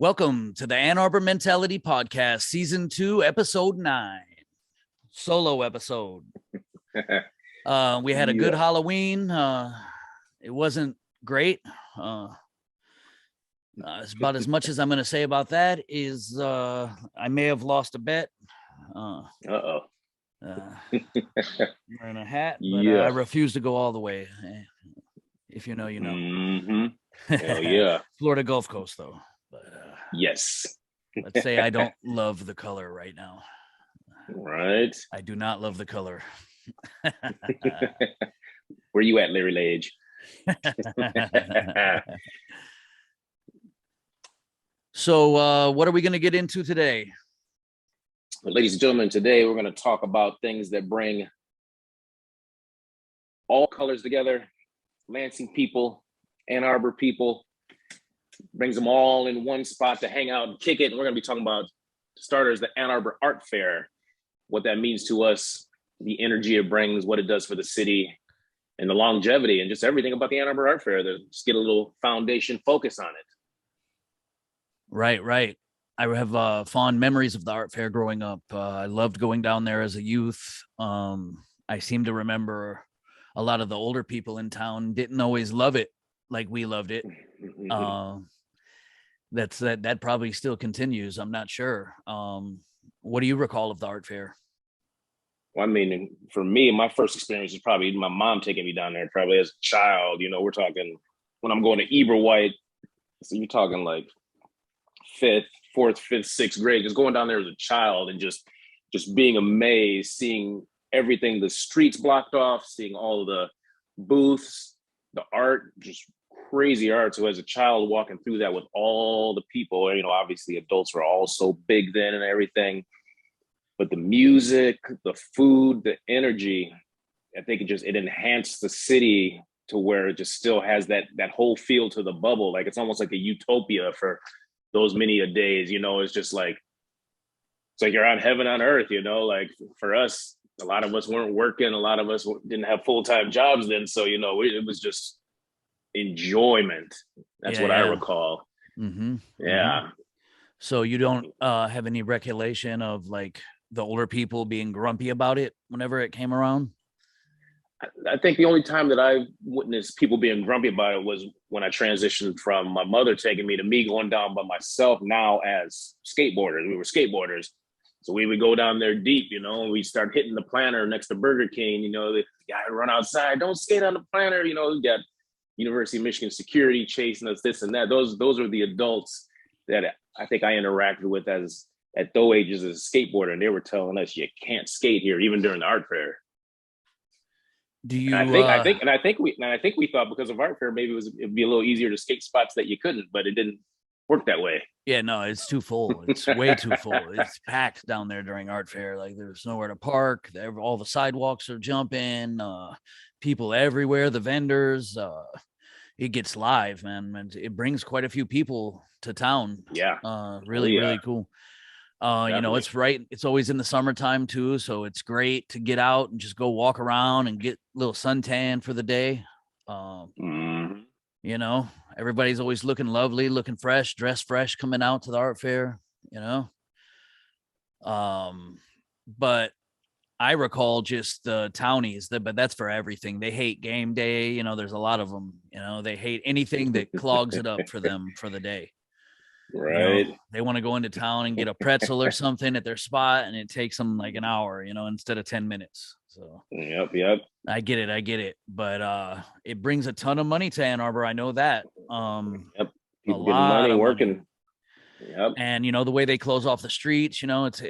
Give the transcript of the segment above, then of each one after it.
Welcome to the Ann Arbor Mentality Podcast, Season 2, Episode 9. Solo episode. We had a good Halloween. It wasn't great. It's about as much as I'm going to say about that is I may have lost a bet. Uh-oh. Wearing a hat, but I refuse to go all the way. If you know, you know. Mm-hmm. Hell yeah. Florida Gulf Coast, though. But, yes. Let's say I don't love the color right now. Right. I do not love the color. Where you at, Larry Lage? So what are we going to get into today? Well, ladies and gentlemen, today we're going to talk about things that bring all colors together. Lansing people, Ann Arbor people, brings them all in one spot to hang out and kick it. And we're going to be talking about, starters, the Ann Arbor Art Fair, what that means to us, the energy it brings, what it does for the city, and the longevity, and just everything about the Ann Arbor Art Fair. Just get a little foundation focus on it. Right. I have fond memories of the art fair growing up. I loved going down there as a youth. I seem to remember a lot of the older people in town didn't always love it like we loved it. That probably still continues. I'm not sure. What do you recall of the art fair? Well, I mean, for me, my first experience is probably my mom taking me down there, probably as a child. You know, we're talking when I'm going to Eberwhite. So you're talking like fourth, fifth, sixth grade, just going down there as a child and just being amazed, seeing everything, the streets blocked off, seeing all of the booths, the art, just crazy art. So as a child walking through that with all the people, you know, obviously adults were all so big then and everything, but the music, the food, the energy, I think it enhanced the city to where it just still has that whole feel to the bubble. Like it's almost like a utopia for those many a days, you know. It's just like, it's like you're on heaven on earth, you know. Like for us, a lot of us weren't working, a lot of us didn't have full-time jobs then, so you know, it was just enjoyment. That's what I recall. So you don't have any recollection of like the older people being grumpy about it whenever it came around? I think the only time that I witnessed people being grumpy about it was when I transitioned from my mother taking me to me going down by myself now as skateboarders. We were skateboarders. So we would go down there deep, you know, and we'd start hitting the planter next to Burger King, you know, the guy would run outside, don't skate on the planter, you know. We got University of Michigan security chasing us, this and that. Those are the adults that I think I interacted with at those ages as a skateboarder, and they were telling us you can't skate here, even during the art fair. Do you? And I think we thought because of art fair, maybe it'd be a little easier to skate spots that you couldn't, but it didn't work that way. Yeah, no, it's too full. It's way too full. It's packed down there during art fair. Like there's nowhere to park. All the sidewalks are jumping. People everywhere. The vendors. It gets live, man. And it brings quite a few people to town. Yeah. Really cool. You know, it's always in the summertime too, so it's great to get out and just go walk around and get a little suntan for the day. You know, everybody's always looking lovely, looking fresh, dressed fresh, coming out to the art fair, you know. But I recall just the townies, but that's for everything. They hate game day. You know, there's a lot of them, you know, they hate anything that clogs it up for them for the day. Right. You know, they want to go into town and get a pretzel or something at their spot, and it takes them like an hour, you know, instead of 10 minutes. So yep. I get it. But it brings a ton of money to Ann Arbor. I know that. People getting money, working. Yep. And you know, the way they close off the streets, you know, it's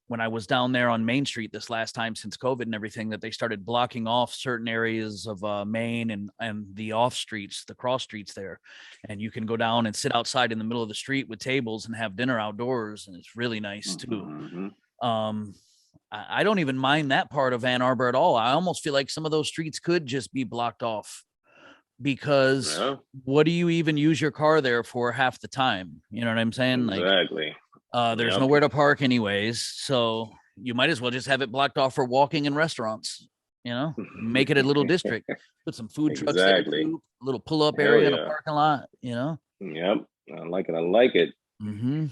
when I was down there on Main Street this last time since COVID and everything, that they started blocking off certain areas of Main and the off streets, the cross streets there. And you can go down and sit outside in the middle of the street with tables and have dinner outdoors. And it's really nice too. I don't even mind that part of Ann Arbor at all. I almost feel like some of those streets could just be blocked off because what do you even use your car there for half the time? You know what I'm saying? Exactly. There's nowhere to park anyways, so you might as well just have it blocked off for walking and restaurants, you know. Make it a little district, put some food trucks there too, a little pull-up area in a parking lot, you know. Yep, I like it. Mm-hmm.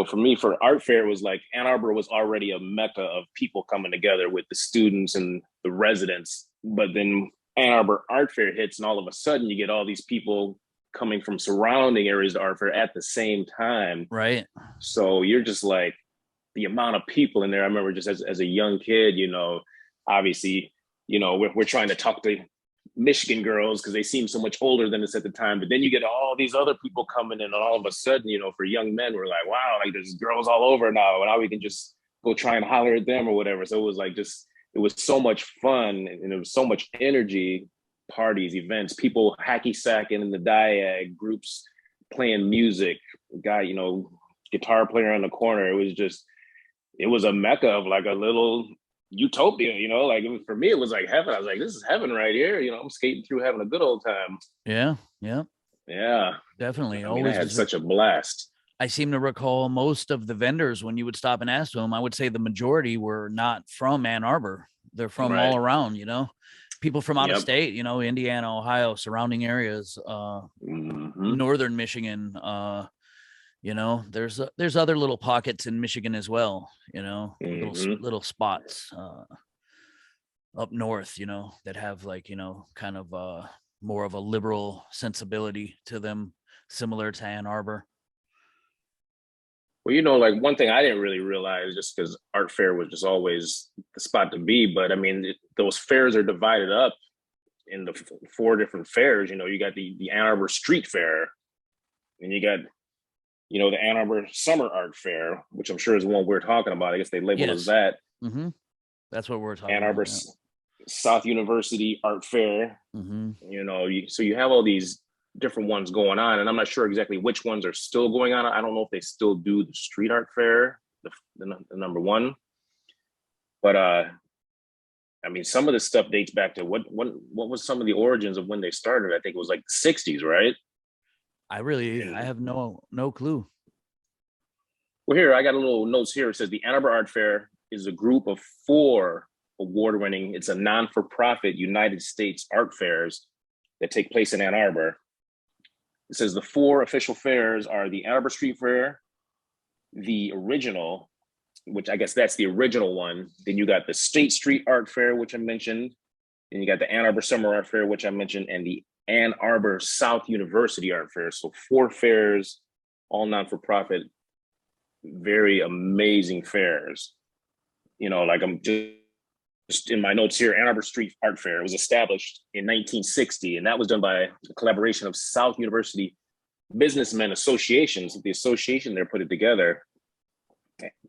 For me, for art fair, it was like Ann Arbor was already a mecca of people coming together with the students and the residents. But then Ann Arbor Art Fair hits, and all of a sudden you get all these people coming from surrounding areas to art fair at the same time. Right. So you're just like, the amount of people in there. I remember just as a young kid, obviously, we're trying to talk to Michigan girls because they seem so much older than us at the time. But then you get all these other people coming in, and all of a sudden, for young men, we're like, wow, like there's girls all over now. And now we can just go try and holler at them or whatever. So it was like it was so much fun, and it was so much energy, parties, events, people hacky sacking in the diag, groups playing music, guy, guitar player on the corner. It was a mecca of like a little utopia, like for me, it was like heaven. I was like, this is heaven right here. I'm skating through having a good old time. Yeah. Yeah. Yeah. Definitely. I mean, I Always had such a blast. I seem to recall most of the vendors, when you would stop and ask them, I would say the majority were not from Ann Arbor. They're from Right. all around, people from out of Yep. state, Indiana, Ohio, surrounding areas, northern Michigan, there's other little pockets in Michigan as well, little spots up north, that have like, kind of more of a liberal sensibility to them, similar to Ann Arbor. Well, like one thing I didn't really realize, just because art fair was just always the spot to be, but I mean, those fairs are divided up in the four different fairs. You got the Ann Arbor Street Fair, and you got the Ann Arbor Summer Art Fair, which I'm sure is the one we're talking about. I guess they labeled as that. Mm-hmm. That's what we're talking Ann Arbor about. Yeah. South University Art Fair. Mm-hmm. So you have all these different ones going on, and I'm not sure exactly which ones are still going on. I don't know if they still do the street art fair, the number one, but I mean, some of this stuff dates back to what was some of the origins of when they started. I think it was like the 60s, right? I have no clue. Well, here I got a little notes here. It says the Ann Arbor Art Fair is a group of 4 award-winning. It's a non-for-profit United States art fairs that take place in Ann Arbor. It says the 4 official fairs are the Ann Arbor Street Fair, the original, which I guess that's the original one. Then you got the State Street Art Fair, which I mentioned. Then you got the Ann Arbor Summer Art Fair, which I mentioned, and the Ann Arbor South University Art Fair. So 4 fairs, all non-for-profit, very amazing fairs. Like I'm just in my notes here, Ann Arbor Street Art Fair was established in 1960, and that was done by a collaboration of South University businessmen associations. The association there put it together,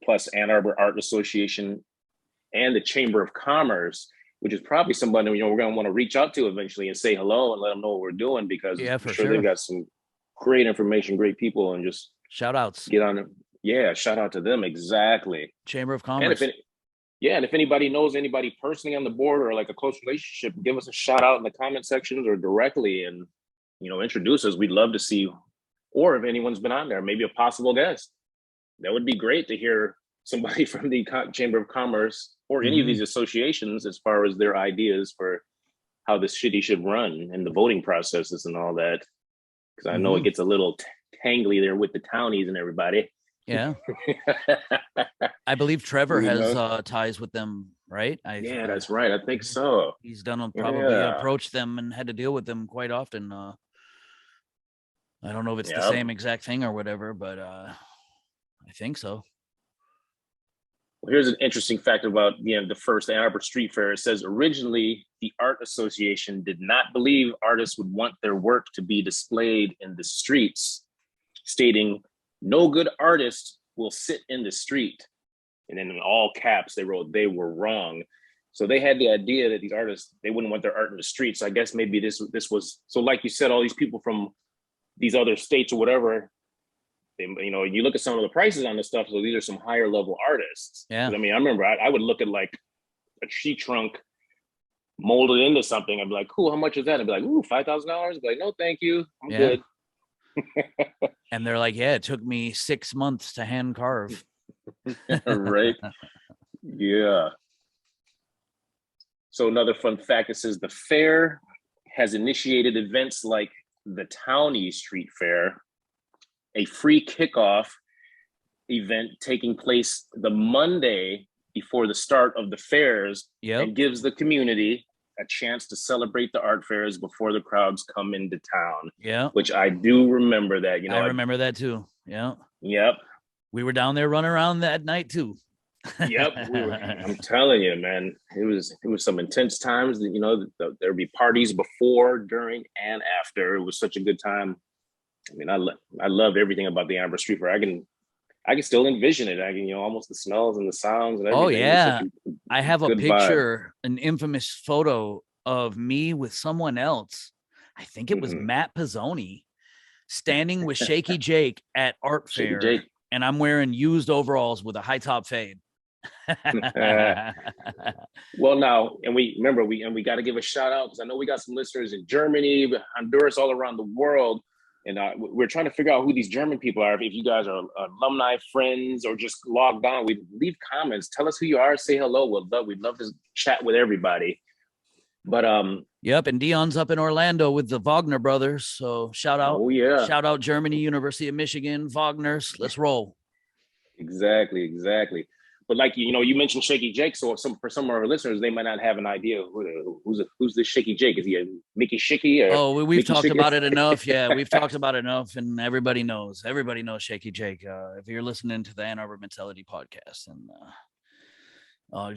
plus Ann Arbor Art Association and the Chamber of Commerce, which is probably somebody we're going to want to reach out to eventually and say hello and let them know what we're doing, because Yeah, I'm sure they've got some great information, great people, and just shout outs. Get on it. Yeah, shout out to them. Exactly. Chamber of Commerce. And if anybody knows anybody personally on the board or like a close relationship, give us a shout out in the comment sections or directly, and introduce us. We'd love to see, or if anyone's been on there, maybe a possible guest. That would be great to hear somebody from the Chamber of Commerce or any of these associations as far as their ideas for how this city should run and the voting processes and all that. Because I know it gets a little tangly there with the townies and everybody. Yeah. I believe Trevor has ties with them, right? Yeah, that's right. I think so. He's done probably approached them and had to deal with them quite often. I don't know if it's the same exact thing or whatever, but I think so. Well, here's an interesting fact about the first Ann Arbor Street Fair. It says originally the Art Association did not believe artists would want their work to be displayed in the streets, stating, "No good artist will sit in the street." And then in all caps, they wrote, "They were wrong." So they had the idea that these artists, they wouldn't want their art in the streets. So I guess maybe this was, so like you said, all these people from these other states or whatever, they, you look at some of the prices on this stuff. So these are some higher level artists. Yeah. I mean, I remember I would look at like a tree trunk molded into something. I'd be like, cool, how much is that? I'd be like, ooh, $5,000. I'd be like, no, thank you. I'm good. And they're like, yeah, it took me 6 months to hand carve. Right. Yeah. So another fun fact, it says the fair has initiated events like the Townie Street Fair, a free kickoff event taking place the Monday before the start of the fairs, and gives the community a chance to celebrate the art fairs before the crowds come into town. Yeah. Which I do remember that, I remember that too. Yeah. Yep. We were down there running around that night too. Yep. I'm telling you, man, it was some intense times. There'd be parties before, during, and after. It was such a good time. I mean, I loved everything about the Ann Arbor Street Fair. I can still envision it. I can, almost the smells and the sounds and everything. Oh yeah. I have a picture, an infamous photo of me with someone else. I think it was Matt Pizzoni standing with Shaky Jake at Art Fair. And I'm wearing used overalls with a high top fade. Well, now, and we got to give a shout out, because I know we got some listeners in Germany, Honduras, all around the world. And we're trying to figure out who these German people are. If you guys are alumni, friends, or just logged on, we leave comments. Tell us who you are. Say hello. We'd love to chat with everybody. But yep. And Dion's up in Orlando with the Wagner brothers. So shout out. Oh yeah. Shout out Germany, University of Michigan, Wagner's. Let's roll. Exactly. But like, you mentioned Shaky Jake. So for some of our listeners, they might not have an idea who's this Shaky Jake. Is he a Mickey Shicky? Or we've talked about it enough. Yeah, we've talked about it enough, and everybody knows Shaky Jake. If you're listening to the Ann Arbor Mentality podcast, and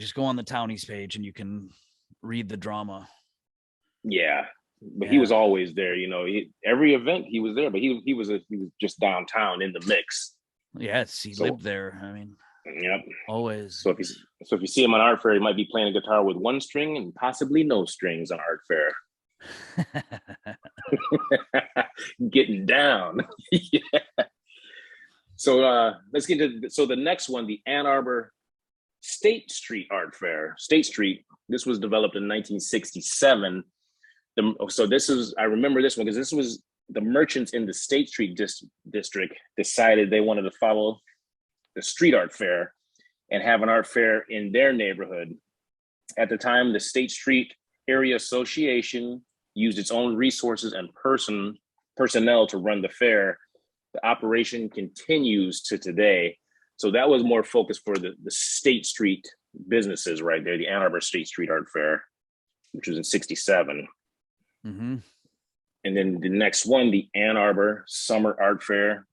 just go on the Townies page and you can read the drama. Yeah. But he was always there, every event he was there, but he was just downtown in the mix. Yes, he lived there. I mean, yep. Always. So if you see him on Art Fair, he might be playing a guitar with one string and possibly no strings on Art Fair. Getting down. Yeah. So let's get to the next one, the Ann Arbor State Street Art Fair. State Street, this was developed in 1967. I remember this one because this was the merchants in the State Street district decided they wanted to follow the street art fair and have an art fair in their neighborhood. At the time, the State Street Area Association used its own resources and personnel to run the fair. The operation continues to today. So that was more focused for the State Street businesses right there, the Ann Arbor State Street Art Fair, which was in 67. Mm-hmm. And then the next one, the Ann Arbor Summer Art Fair,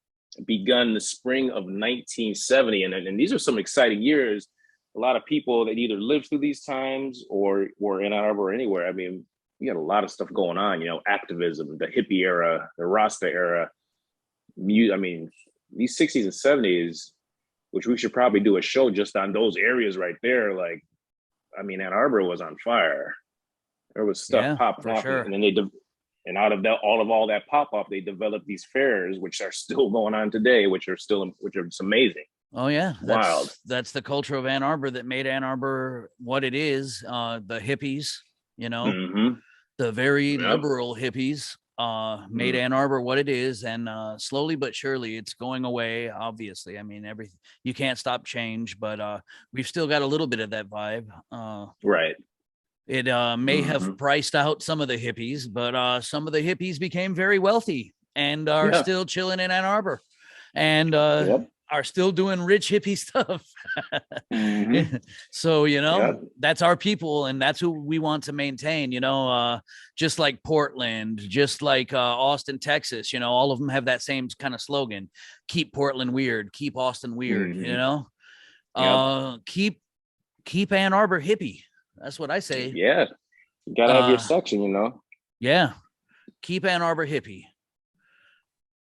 begun the spring of 1970. And these are some exciting years. A lot of people that either lived through these times or were in Ann Arbor or anywhere. I mean, we got a lot of stuff going on, activism, the hippie era, the Rasta era. I mean, these 60s and 70s, which we should probably do a show just on those areas right there. Like, I mean, Ann Arbor was on fire. There was stuff popping off. Sure. And then and out of that, all that pop off, they developed these fairs, which are still going on today, which are just amazing. Oh yeah, wild. That's the culture of Ann Arbor that made Ann Arbor what it is. The hippies, the very liberal hippies made Ann Arbor what it is, and slowly but surely it's going away. Obviously, I mean, you can't stop change, but we've still got a little bit of that vibe. Right. It may have priced out some of the hippies, but some of the hippies became very wealthy and are still chilling in Ann Arbor and are still doing rich hippie stuff. So, that's our people, and that's who we want to maintain, just like Portland, just like Austin, Texas, all of them have that same kind of slogan: keep Portland weird, keep Austin weird, keep Ann Arbor hippie. That's what I say. Yeah. You gotta have your section, Yeah. Keep Ann Arbor hippie.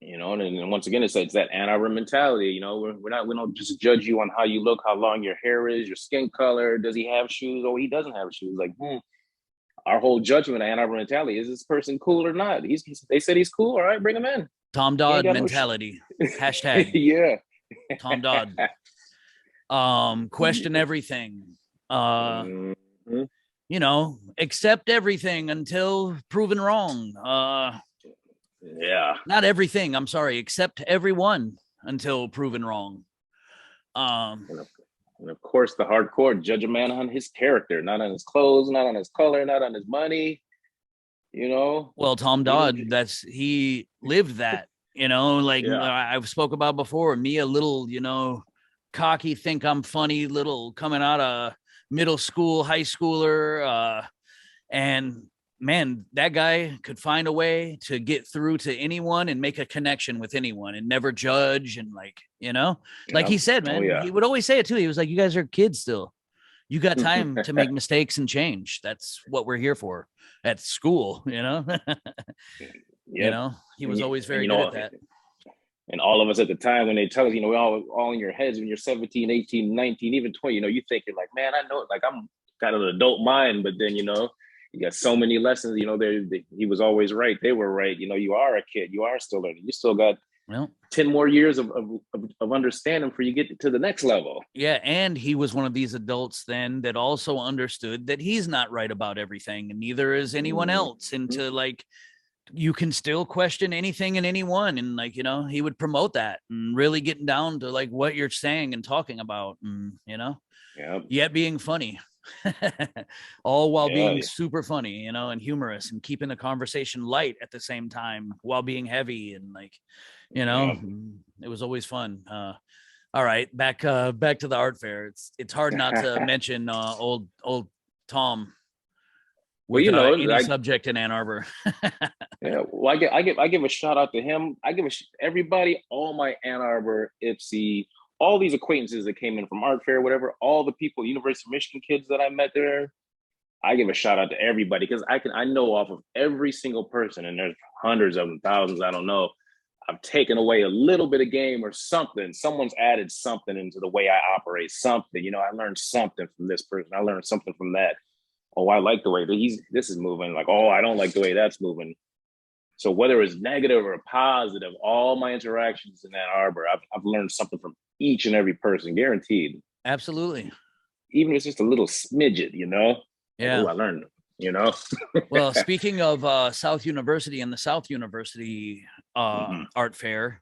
And once again, it's that Ann Arbor mentality. We don't just judge you on how you look, how long your hair is, your skin color. Does he have shoes? Oh, he doesn't have shoes. Like, our whole judgment of Ann Arbor mentality, is this person cool or not? They said he's cool. All right, bring him in. Tom Dodd mentality. Hashtag. Yeah. Tom Dodd. Question everything. Accept everything until proven wrong. Not everything, I'm sorry, accept everyone until proven wrong. And of course, the hardcore: judge a man on his character, not on his clothes, not on his color, not on his money. Well, Tom Dodd, he lived that. You know, like Yeah. I've spoke about before, me a little, cocky, think I'm funny, little coming out of middle school, high schooler, and man, that guy could find a way to get through to anyone and make a connection with anyone and never judge. And like Yeah. he said, Oh man, yeah. he would always say it too. He was like, you guys are kids still. You got time to make mistakes and change. That's what we're here for at school, Yep. he And was always and very good at that. and all of us at the time when they tell us, we're all in your heads when you're 17, 18, 19, even 20, you think you're like, man, I know, like I'm got an adult mind, but then, you got so many lessons, he was always right. They were right. You are a kid. You are still learning. You still got Well, 10 more years of understanding before you get to the next level. yeah, and he was one of these adults then that also understood that he's not right about everything, and neither is anyone else. And Mm-hmm. to like, you can still question anything and anyone, and like, he would promote that and really getting down to like what you're saying and talking about, and Yeah. yet being funny. All while Yeah. being super funny, and humorous, and keeping the conversation light at the same time while being heavy, and like, Yeah. it was always fun. All right, back to the art fair. It's hard not to mention old Tom Well, with any I subject in Ann Arbor. yeah. Well, I give a shout out to him. I give everybody, all my Ann Arbor, Ipsy, all these acquaintances that came in from art fair, whatever, all the people, University of Michigan kids that I met there. I give a shout out to everybody because I know off of every single person, and there's hundreds of them, thousands, I don't know. I've taken away a little bit of game or something. Someone's added something into the way I operate. Something, I learned something from this person. I learned something from that. Oh, I like the way that this is moving. Like, oh, I don't like the way that's moving. So whether it's negative or positive, all my interactions in Ann Arbor, I've learned something from each and every person, guaranteed. Absolutely. Even if it's just a little smidget, like, Yeah. oh, I learned, you know. Well, speaking of South University and the South University art fair,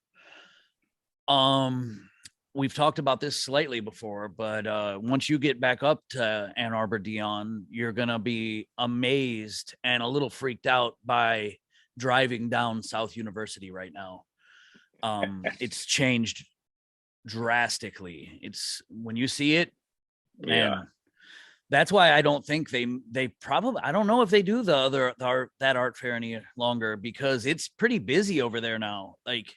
we've talked about this slightly before, but once you get back up to Ann Arbor, Dion, you're gonna be amazed and a little freaked out by driving down South University right now. It's changed drastically. It's when you see it, man. Yeah. That's why I don't think they probably, I don't know if they do that art fair any longer, because it's pretty busy over there now. Like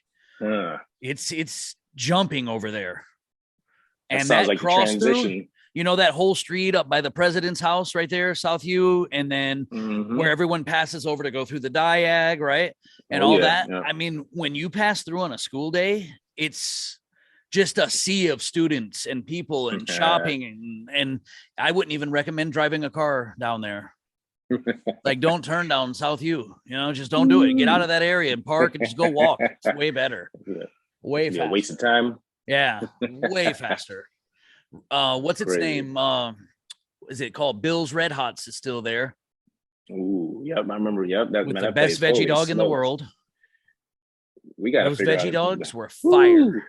it's jumping over there. That And sounds that like the cross transition. through, that whole street up by the president's house right there, South U, and then where everyone passes over to go through the diag, right? And all that. Yeah. I mean, when you pass through on a school day, it's just a sea of students and people and shopping, and I wouldn't even recommend driving a car down there. Like, don't turn down South U, just don't do it. Get out of that area and park and just go walk. It's way better. Way faster. A waste of time. Yeah, way faster. What's its name? Is it called Bill's Red Hots? Is still there. Ooh, yep, I remember. Yep, with the best veggie dog in the world. We got those veggie dogs were fire. Ooh.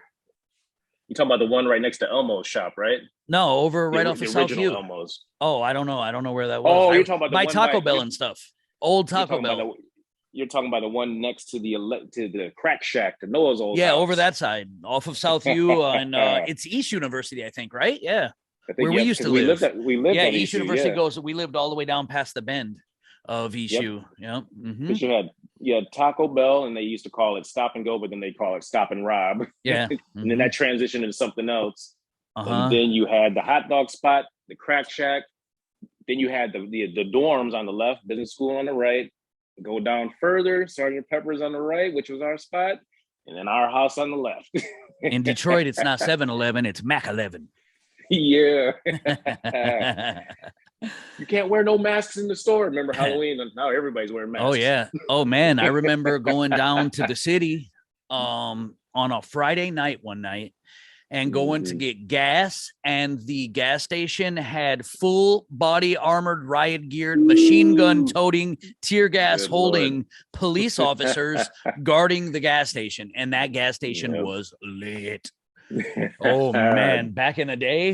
You talking about the one right next to Elmo's shop, right? No, over right off of South U. Elmo's. Oh, I don't know where that was. Oh, you're talking about the by one Taco Bell and stuff. Old Taco Bell. You're talking about the one next to the crack shack, to Noah's old house. Over that side, off of South U, and it's East University, I think, right? Yeah, where we used to live. We lived yeah, at East University goes. We lived all the way down past the bend of East U. Yeah, because you had Taco Bell, and they used to call it Stop and Go, but then they call it Stop and Rob. Yeah, and then that transitioned into something else. And then you had the hot dog spot, the crack shack. Then you had the dorms on the left, business school on the right. Go down further, Sergeant Pepper's on the right, which was our spot, and then our house on the left. In Detroit, it's not 7-Eleven, it's Mac 11. Yeah. You can't wear no masks in the store. Remember Halloween? Now everybody's wearing masks. Oh, yeah. Oh, man. I remember going down to the city on a Friday night one night and going to get gas, and the gas station had full body armored, riot geared, machine gun toting, tear gas holding police officers guarding the gas station. And that gas station was lit. Oh, man. Back in the day,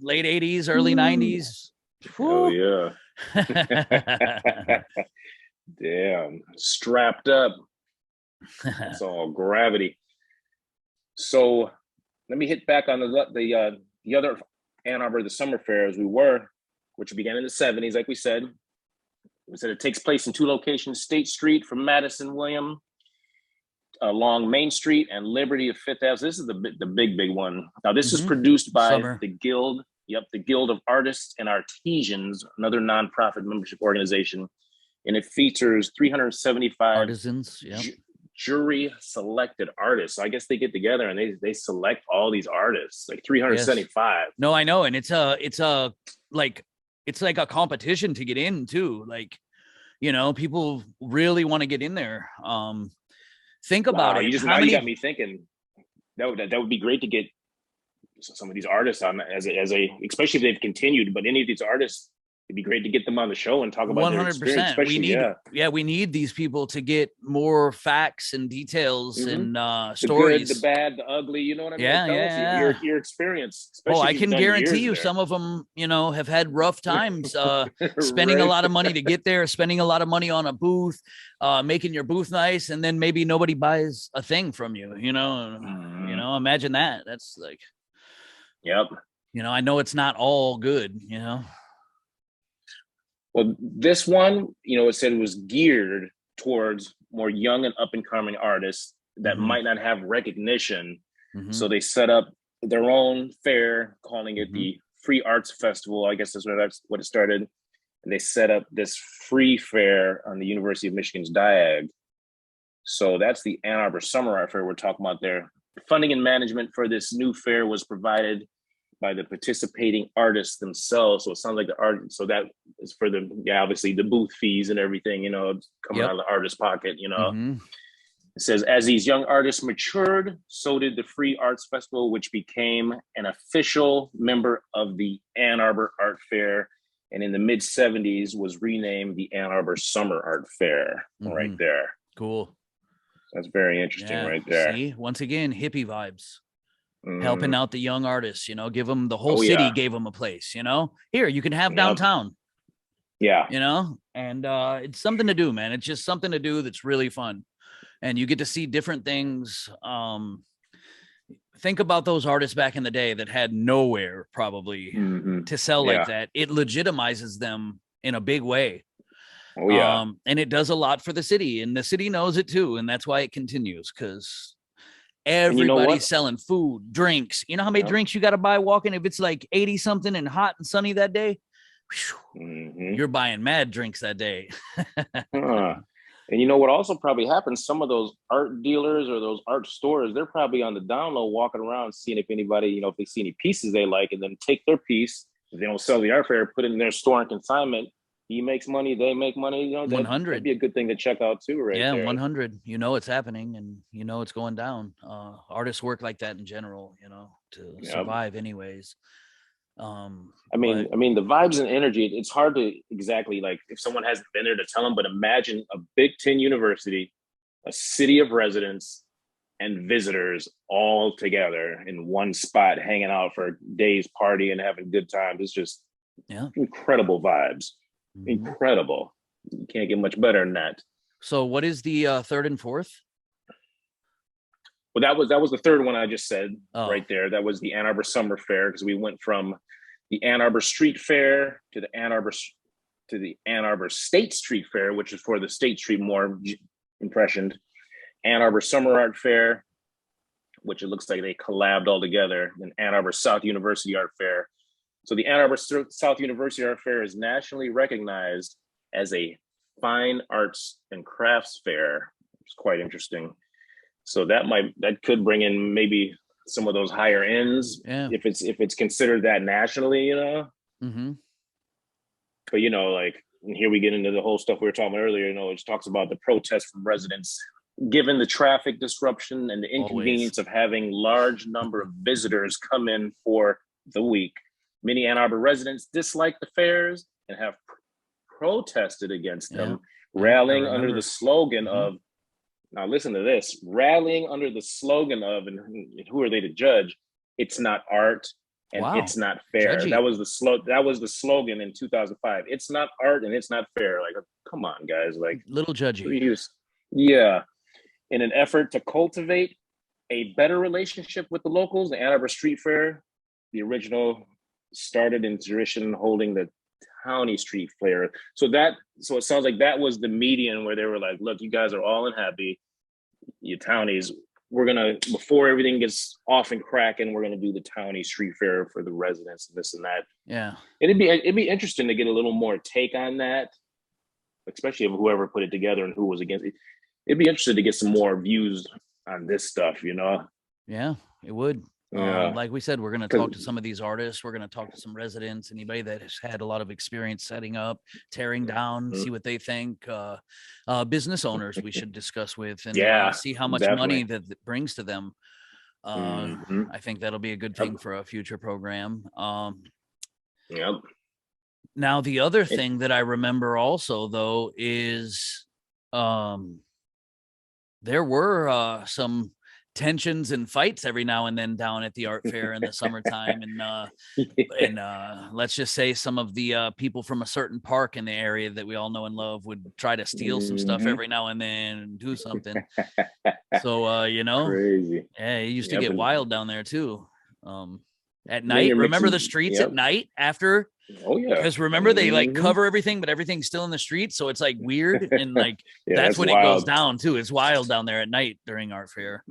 late 80s, early 90s. Oh, yeah. Damn. Strapped up. It's all gravity. So let me hit back on the other Ann Arbor, the summer fair, as we were, which began in the 70s, like we said. We said it takes place in two locations: State Street from Madison William along Main Street and Liberty of Fifth Avenue. This is the big one. Now, this is produced by Summer. the Guild. Yep, the Guild of Artists and Artisans, another nonprofit membership organization, and it features 375 artisans. Yep. Jury selected artists. So I guess they get together and they select all these artists, like 375. Yes. No, I know, and it's like a competition to get in too. Like, you know, people really want to get in there. Think about it. You got me thinking that would be great to get some of these artists on as a especially if they've continued. But any of these artists, it'd be great to get them on the show and talk about 100%. Their experience. We need these people to get more facts and details and stories. The good, the bad, the ugly. You know what I mean? Yeah. Your experience. I can guarantee you, some of them, you know, have had rough times, spending a lot of money to get there, spending a lot of money on a booth, making your booth nice, and then maybe nobody buys a thing from you. You know, imagine that. That's like, yep. You know, I know it's not all good. You know. Well, this one, you know, it said it was geared towards more young and up and coming artists that might not have recognition. So they set up their own fair, calling it the Free Arts Festival. I guess that's what it started. And they set up this free fair on the University of Michigan's Diag. So that's the Ann Arbor Summer Art Fair we're talking about there. Funding and management for this new fair was provided by the participating artists themselves. So it sounds like the art. So that is for obviously the booth fees and everything, you know, coming out of the artist's pocket, you know. It says, as these young artists matured, so did the Free Arts Festival, which became an official member of the Ann Arbor Art Fair. And in the mid 70s was renamed the Ann Arbor Summer Art Fair right there. Cool. That's very interesting right there. See, once again, hippie vibes. Helping out the young artists, you know, give them the whole city, gave them a place, you know, here, you can have downtown. Yeah. You know, and it's something to do, man. It's just something to do that's really fun. And you get to see different things. Think about those artists back in the day that had nowhere probably to sell like that. It legitimizes them in a big way. Oh, yeah. And it does a lot for the city, and the city knows it too. And that's why it continues, because everybody's selling food, drinks. You know how many drinks you got to buy walking? If it's like 80 something and hot and sunny that day, you're buying mad drinks that day. And you know what also probably happens? Some of those art dealers or those art stores, they're probably on the down low walking around, seeing if anybody, you know, if they see any pieces they like, and then take their piece. If they don't sell the art fair, put it in their store on consignment. He makes money, they make money. You know, 100. That'd be a good thing to check out too, right? Yeah, there. 100. You know it's happening, and you know it's going down. Artists work like that in general, you know, to survive, anyways. I mean, the vibes and energy. It's hard to exactly, like, if someone hasn't been there, to tell them. But imagine a Big Ten university, a city of residents, and visitors all together in one spot, hanging out for days, partying, having good times. It's just incredible vibes. Incredible. You can't get much better than that. So what is the third and fourth? Well, that was the third one I just said right there. That was the Ann Arbor Summer Fair, because we went from the Ann Arbor Street Fair to the Ann Arbor State Street Fair, which is for the State Street more impressioned. Ann Arbor Summer Art Fair, which it looks like they collabed all together, and Ann Arbor South University Art Fair. So the Ann Arbor South University Art Fair is nationally recognized as a fine arts and crafts fair. It's quite interesting. So that could bring in maybe some of those higher ends if it's considered that nationally, you know. But you know, like, and here we get into the whole stuff we were talking about earlier. You know, it talks about the protests from residents, given the traffic disruption and the inconvenience of having large number of visitors come in for the week. Many Ann Arbor residents dislike the fairs and have protested against them, rallying under the slogan of, now listen to this, rallying under the slogan of, and who are they to judge? It's not art and it's not fair. Judgy. That was the slogan in 2005. It's not art and it's not fair. Like, come on, guys. Like, little judgy. Yeah. in an effort to cultivate a better relationship with the locals, the Ann Arbor Street Fair, the original, started in tradition holding the County Street Fair. So it sounds like that was the median where they were like, look, you guys are all unhappy, you townies. We're gonna, before everything gets off and cracking, we're gonna do the County Street Fair for the residents and this and that. Yeah. It'd be interesting to get a little more take on that, especially of whoever put it together and who was against it. It'd be interesting to get some more views on this stuff, you know? Yeah, it would. Yeah. Like we said, we're going to talk to some of these artists. We're going to talk to some residents, anybody that has had a lot of experience setting up, tearing down, see what they think. Business owners we should discuss with and see how much money that brings to them. I think that'll be a good thing for a future program. Yep. Now, the other thing that I remember also, though, is there were some tensions and fights every now and then down at the art fair in the summertime. And let's just say some of the people from a certain park in the area that we all know and love would try to steal some stuff every now and then and do something. So, you know, crazy. Yeah, it used to get wild down there too. At night, remember the streets at night after? Oh yeah. Because remember they like cover everything, but everything's still in the street. So it's like weird. And like, that's when it goes down too. It's wild down there at night during art fair.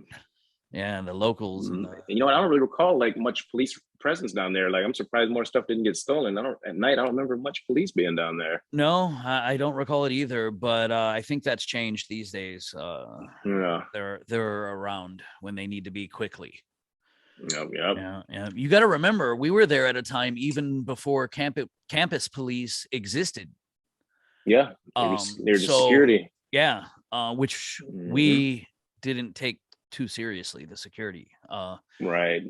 Yeah, the locals. And you know what? I don't really recall like much police presence down there. Like I'm surprised more stuff didn't get stolen. At night, I don't remember much police being down there. No, I don't recall it either. But I think that's changed these days. They're around when they need to be quickly. Yep. Yeah. You got to remember, we were there at a time even before campus police existed. Yeah, they're just security. Yeah, which we didn't take too seriously, the security. Right.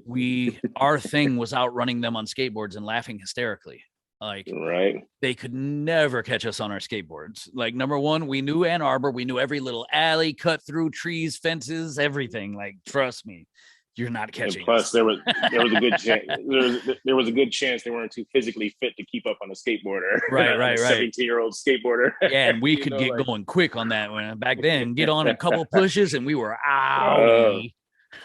Our thing was outrunning them on skateboards and laughing hysterically. Like, right. They could never catch us on our skateboards. Like, number one, we knew Ann Arbor. We knew every little alley, cut through trees, fences, everything. Like, trust me. You're not catching. And plus, there was a good chance. There was a good chance they weren't too physically fit to keep up on a skateboarder. Right. 17-year-old skateboder. Yeah, and we could get going quick on that one back then. Get on a couple pushes, and we were out.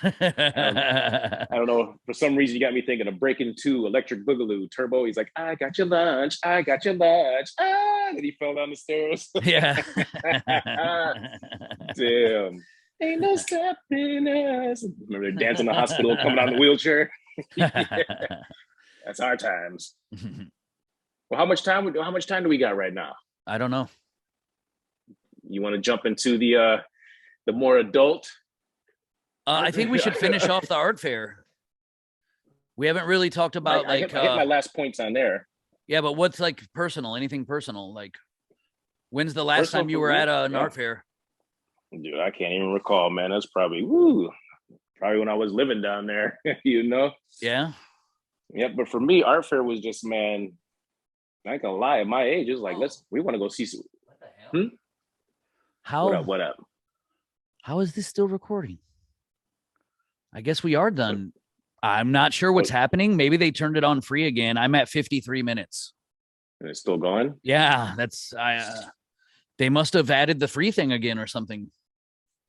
I don't know. For some reason, you got me thinking of Breaking 2, Electric Boogaloo, Turbo. He's like, I got your lunch. I got your lunch. And he fell down the stairs. Yeah. Damn. Ain't no stopping us. Remember they're dancing in the hospital, coming out in the wheelchair. That's our times. Well, how much time do we got right now? I don't know. You want to jump into the more adult? I think we should finish off the art fair. We haven't really talked about I hit my last points on there. Yeah, but what's like personal? Anything personal? Like, when's the last time you were at an art fair? Dude, I can't even recall, man. That's probably when I was living down there, you know? Yeah. Yeah, but for me, art fair was just, man, I ain't gonna lie, at my age, it's like, we want to go see some. What the hell? How? What up? How is this still recording? I guess we are done. I'm not sure what's happening. Maybe they turned it on free again. I'm at 53 minutes. And it's still going? Yeah, they must have added the free thing again or something.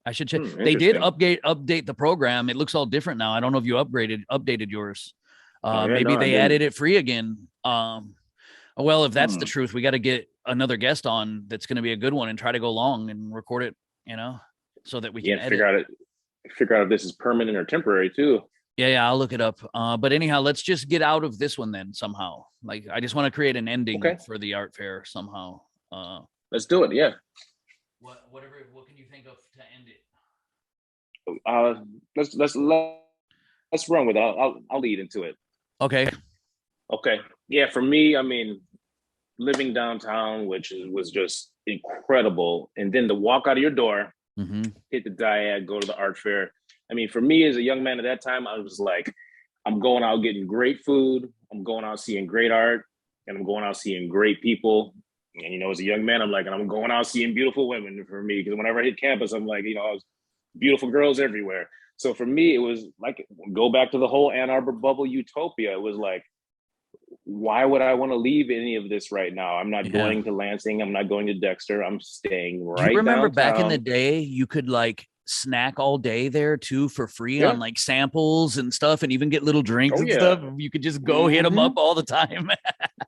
I should check. They did update the program. It looks all different now. I don't know if you updated yours. Maybe they added it free again. Well, if that's the truth, we got to get another guest on that's going to be a good one and try to go long and record it, so that we can figure out if this is permanent or temporary too. Yeah, I'll look it up. But anyhow, let's just get out of this one then somehow. Like, I just want to create an ending for the art fair somehow. Let's do it. Yeah. What can you think of to end it? Let's run with it. I'll lead into it. Okay. Yeah, for me, I mean, living downtown, which was just incredible, and then to walk out of your door, hit the Diag, go to the art fair. I mean, for me as a young man at that time, I was like, I'm going out getting great food, I'm going out seeing great art, and I'm going out seeing great people. And, as a young man, I'm going out seeing beautiful women for me, because whenever I hit campus, I'm like, I was beautiful girls everywhere. So for me, it was like, go back to the whole Ann Arbor bubble utopia. It was like, why would I want to leave any of this right now? I'm not going to Lansing. I'm not going to Dexter. I'm staying right. Do you remember downtown. back in the day, you could like snack all day there too for free Yeah. on like samples and stuff, and even get little drinks Oh and yeah. stuff. You could just go hit them up all the time.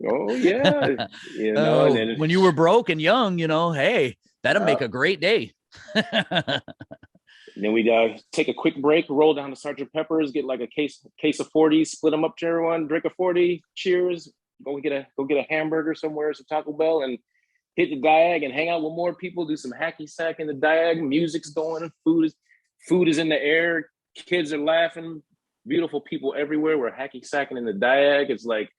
Oh yeah. You know, and then When you were broke and young, hey, that'll make yeah. a great day. And then we take a quick break, roll down to Sergeant Pepper's, get like a case of 40, split them up to everyone, drink a 40, cheers, go get a hamburger somewhere, some Taco Bell, and hit the diag and hang out with more people, do some hacky sack in the diag, music's going, food is in the air, kids are laughing, beautiful people everywhere. We're hacky sacking in the diag. It's like,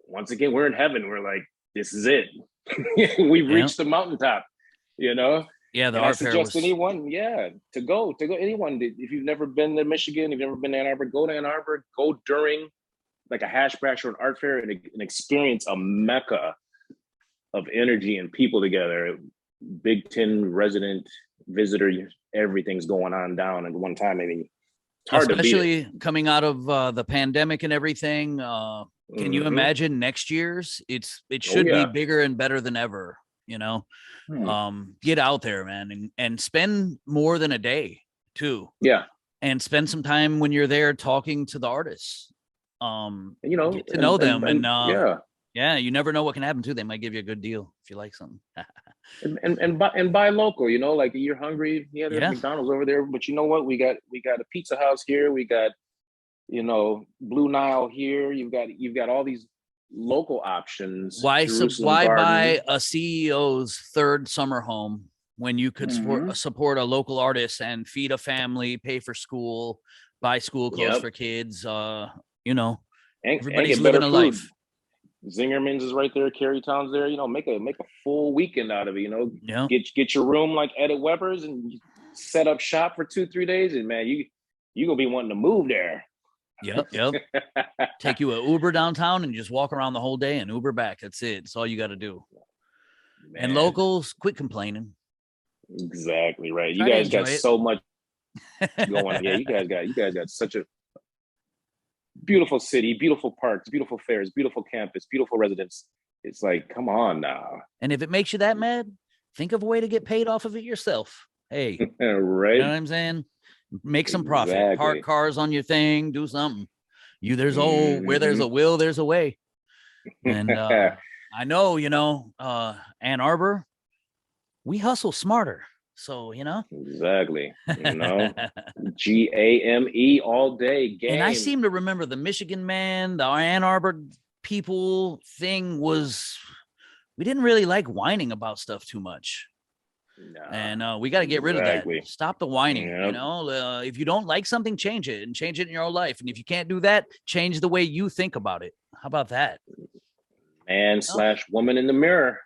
once again, we're in heaven. We're like, this is it. We've reached the mountaintop, Yeah, the and art fair was anyone, to go. Anyone, if you've never been to Michigan, if you've never been to Ann Arbor, go to Ann Arbor. Go during like a hash bash or an art fair and experience a mecca of energy and people together. Big 10 resident visitor, everything's going on down at one time. I mean, it's hard especially to beat it. Coming out of the pandemic and everything. Can you imagine next year's? It should be bigger and better than ever. Get out there, man, and spend more than a day too. Yeah. And spend some time when you're there talking to the artists. Get to know them. Yeah, you never know what can happen too. They might give you a good deal if you like something. and buy local, like you're hungry. Yeah, there's McDonald's over there, but you know what? We got a pizza house here. We got, Blue Nile here. You've got all these local options. Why buy a CEO's third summer home when you could support a local artist and feed a family, pay for school, buy school clothes for kids? Everybody's living a life. Zingerman's is right there. Carytown's there. Make a full weekend out of it. Get your room like Edit Weber's and set up shop for 2-3 days, and man, you gonna be wanting to move there. Yep. Take you an Uber downtown and just walk around the whole day and Uber back. That's it. That's all you got to do. Man. And locals, quit complaining. Exactly right. You guys got so much going on. Yeah, you guys got such a beautiful city, beautiful parks, beautiful fairs, beautiful campus, beautiful residents. It's like, come on now. And if it makes you that mad, think of a way to get paid off of it yourself. Hey, right? You know what I'm saying? Make some profit. Park cars on your thing. Do something. Where there's a will, there's a way. And I know, Ann Arbor, we hustle smarter. So, Exactly. GAME all day game. And I seem to remember the Michigan man, the Ann Arbor people thing was, we didn't really like whining about stuff too much. No, and we got to get rid of that. Stop the whining. If you don't like something, change it in your own life. And if you can't do that, change the way you think about it. How about that? Man/woman in the mirror.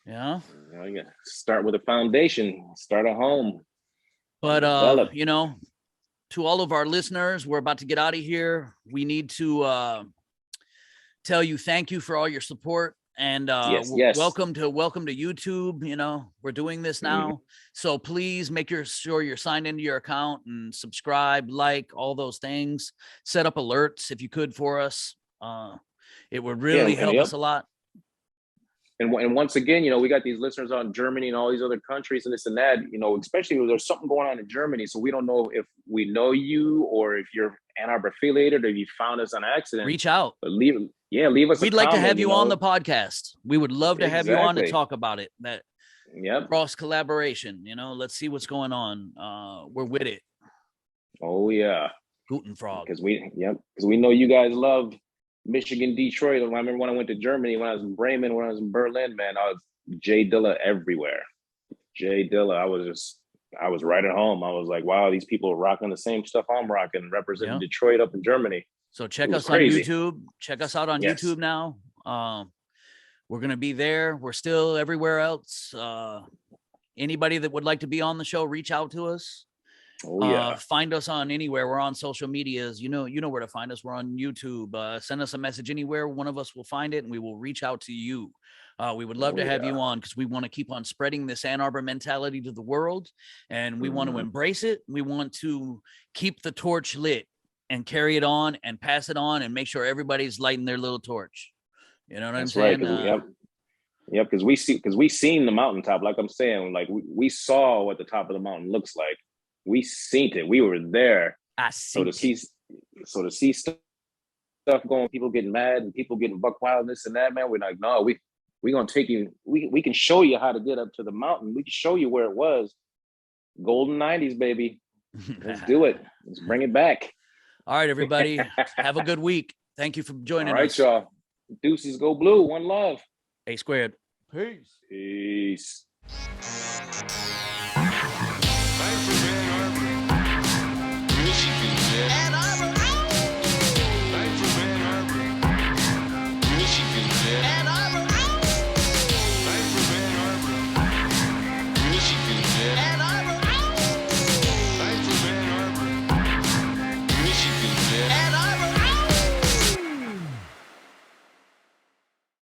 Yeah. You got to start with a foundation, start at home. But, to all of our listeners, we're about to get out of here. We need to tell you thank you for all your support. And yes. welcome to YouTube. We're doing this now. So please make sure you're signed into your account and subscribe, like all those things. Set up alerts if you could for us. It would really help us a lot. And once again, we got these listeners on Germany and all these other countries and this and that, especially if there's something going on in Germany. So we don't know if we know you or if you're Ann Arbor affiliated or if you found us on accident. Reach out. But leave us We'd like to have you on the podcast. We would love to have you on to talk about it. That cross collaboration, let's see what's going on. We're with it. Oh yeah. Guten Frog. Because we know you guys love Michigan, Detroit. I remember when I went to Germany, when I was in Bremen, when I was in Berlin, man, I was Jay Dilla everywhere. Jay Dilla, I was right at home. I was like, wow, these people are rocking the same stuff I'm rocking, representing Detroit up in Germany. So check us on YouTube. Check us out on YouTube now. We're going to be there. We're still everywhere else. Anybody that would like to be on the show, reach out to us. Find us on anywhere. We're on social medias. You know where to find us. We're on YouTube. Send us a message anywhere. One of us will find it and we will reach out to you. We would love to have you on because we want to keep on spreading this Ann Arbor mentality to the world, and we want to embrace it. We want to keep the torch lit and carry it on and pass it on and make sure everybody's lighting their little torch. You know what I'm saying? Right, Yep, because we seen the mountaintop. Like I'm saying, like we saw what the top of the mountain looks like. We seen it. We were there. I So see. to see stuff going, people getting mad and people getting buck wild, this and that, man. We're like, no, we gonna take you. We can show you how to get up to the mountain. We can show you where it was. Golden 90s, baby. Let's do it. Let's bring it back. All right, everybody. Have a good week. Thank you for joining us. All right, y'all. Deuces go blue. One love. A squared. Peace. Peace.